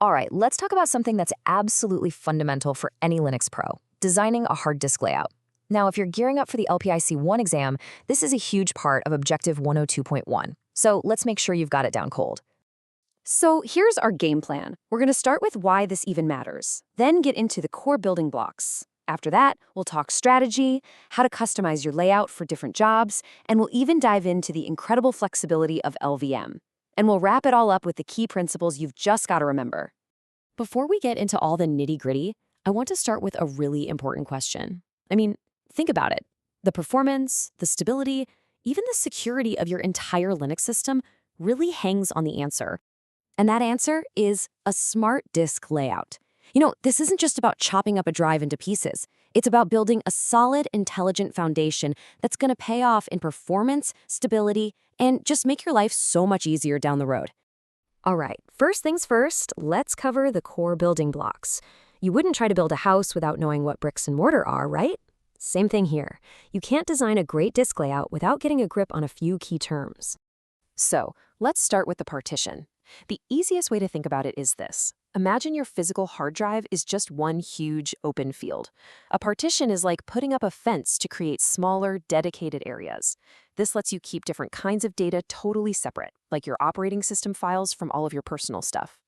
All right, let's talk about something that's absolutely fundamental for any Linux pro, designing a hard disk layout. Now, if you're gearing up for the LPIC-1 exam, this is a huge part of Objective 102.1. So let's make sure you've got it down cold. So here's our game plan. We're going to start with why this even matters, then get into the core building blocks. After that, we'll talk strategy, how to customize your layout for different jobs, and we'll even dive into the incredible flexibility of LVM. And we'll wrap it all up with the key principles you've just got to remember. Before we get into all the nitty-gritty, I want to start with a really important question. I mean, think about it. The performance, the stability, even the security of your entire Linux system really hangs on the answer. And that answer is a smart disk layout. You know, this isn't just about chopping up a drive into pieces. It's about building a solid, intelligent foundation that's going to pay off in performance, stability, and just make your life so much easier down the road. All right, first things first, let's cover the core building blocks. You wouldn't try to build a house without knowing what bricks and mortar are, right? Same thing here. You can't design a great disk layout without getting a grip on a few key terms. So let's start with the partition. The easiest way to think about it is this. Imagine your physical hard drive is just one huge open field. A partition is like putting up a fence to create smaller, dedicated areas. This lets you keep different kinds of data totally separate, like your operating system files from all of your personal stuff.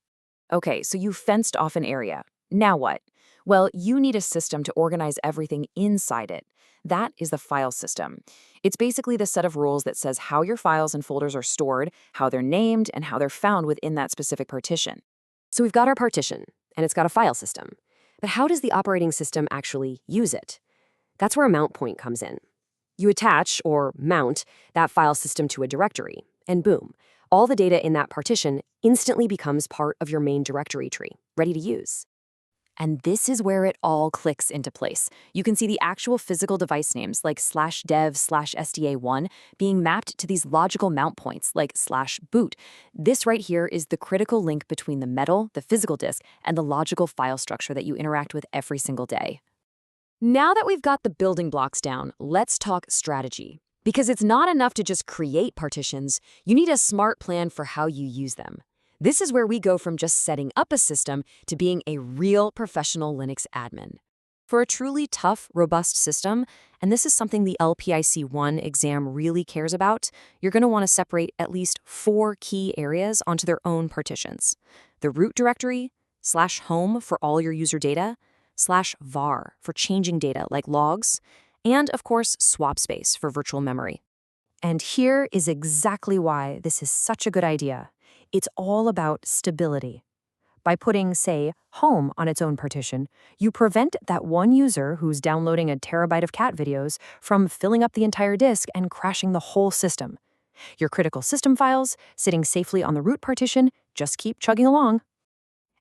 Okay, so you fenced off an area. Now what? Well, you need a system to organize everything inside it. That is the file system. It's basically the set of rules that says how your files and folders are stored, how they're named, and how they're found within that specific partition. So we've got our partition, and it's got a file system. But how does the operating system actually use it? That's where a mount point comes in. You attach, or mount, that file system to a directory, and boom, all the data in that partition instantly becomes part of your main directory tree, ready to use. And this is where it all clicks into place. You can see the actual physical device names like /dev/sda1 being mapped to these logical mount points like /boot. This right here is the critical link between the metal, the physical disk, and the logical file structure that you interact with every single day. Now that we've got the building blocks down, let's talk strategy. Because it's not enough to just create partitions, you need a smart plan for how you use them. This is where we go from just setting up a system to being a real professional Linux admin. For a truly tough, robust system, and this is something the LPIC-1 exam really cares about, you're going to want to separate at least 4 key areas onto their own partitions. The root directory, /home for all your user data, /var for changing data like logs, and of course, swap space for virtual memory. And here is exactly why this is such a good idea. It's all about stability. By putting, say, home on its own partition, you prevent that one user who's downloading a terabyte of cat videos from filling up the entire disk and crashing the whole system. Your critical system files, sitting safely on the root partition, just keep chugging along.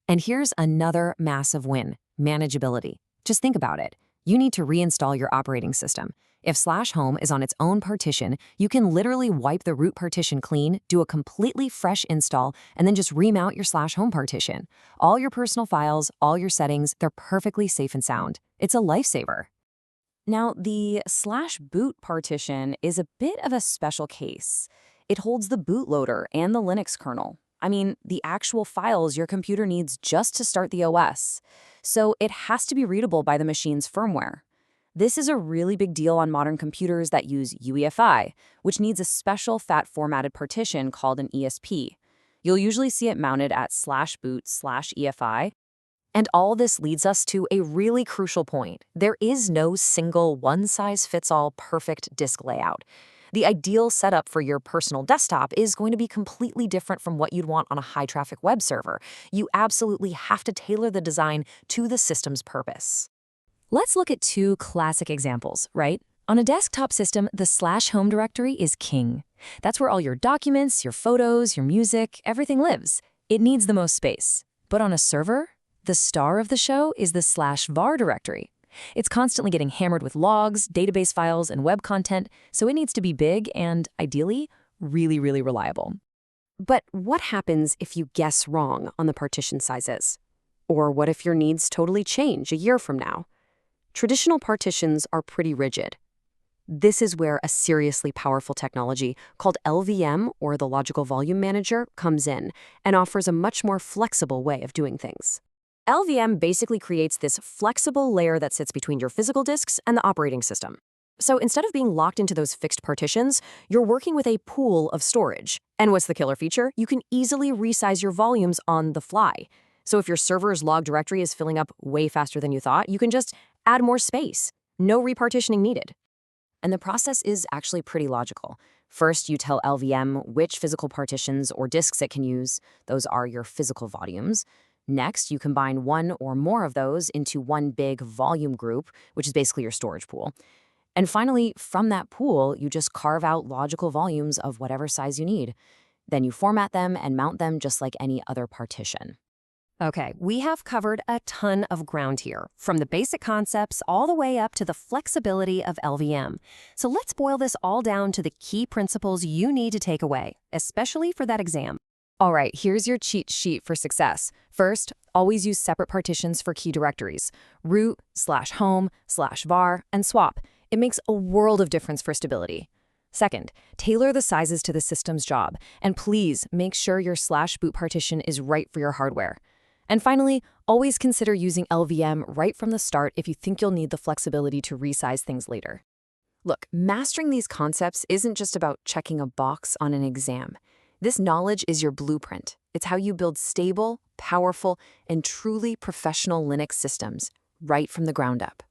And here's another massive win, manageability. Just think about it. You need to reinstall your operating system. If /home is on its own partition, you can literally wipe the root partition clean, do a completely fresh install, and then just remount your /home partition. All your personal files, all your settings, they're perfectly safe and sound. It's a lifesaver. Now, the /boot partition is a bit of a special case. It holds the bootloader and the Linux kernel. I mean, the actual files your computer needs just to start the OS. So it has to be readable by the machine's firmware. This is a really big deal on modern computers that use UEFI, which needs a special FAT-formatted partition called an ESP. You'll usually see it mounted at /boot/EFI. And all this leads us to a really crucial point. There is no single one-size-fits-all perfect disk layout. The ideal setup for your personal desktop is going to be completely different from what you'd want on a high-traffic web server. You absolutely have to tailor the design to the system's purpose. Let's look at 2 classic examples, right? On a desktop system, the /home directory is king. That's where all your documents, your photos, your music, everything lives. It needs the most space. But on a server, the star of the show is the /var directory. It's constantly getting hammered with logs, database files, and web content, so it needs to be big and, ideally, really, really reliable. But what happens if you guess wrong on the partition sizes? Or what if your needs totally change a year from now? Traditional partitions are pretty rigid. This is where a seriously powerful technology called LVM, or the Logical Volume Manager, comes in and offers a much more flexible way of doing things. LVM basically creates this flexible layer that sits between your physical disks and the operating system. So instead of being locked into those fixed partitions, you're working with a pool of storage. And what's the killer feature? You can easily resize your volumes on the fly. So if your server's log directory is filling up way faster than you thought, you can just add more space. No repartitioning needed. And the process is actually pretty logical. First, you tell LVM which physical partitions or disks it can use. Those are your physical volumes. Next, you combine one or more of those into one big volume group, which is basically your storage pool. And finally, from that pool, you just carve out logical volumes of whatever size you need. Then you format them and mount them just like any other partition. Okay, we have covered a ton of ground here, from the basic concepts all the way up to the flexibility of LVM. So let's boil this all down to the key principles you need to take away, especially for that exam. All right, here's your cheat sheet for success. First, always use separate partitions for key directories: root, /home, /var, and swap. It makes a world of difference for stability. Second, tailor the sizes to the system's job, and please make sure your /boot partition is right for your hardware. And finally, always consider using LVM right from the start if you think you'll need the flexibility to resize things later. Look, mastering these concepts isn't just about checking a box on an exam. This knowledge is your blueprint. It's how you build stable, powerful, and truly professional Linux systems right from the ground up.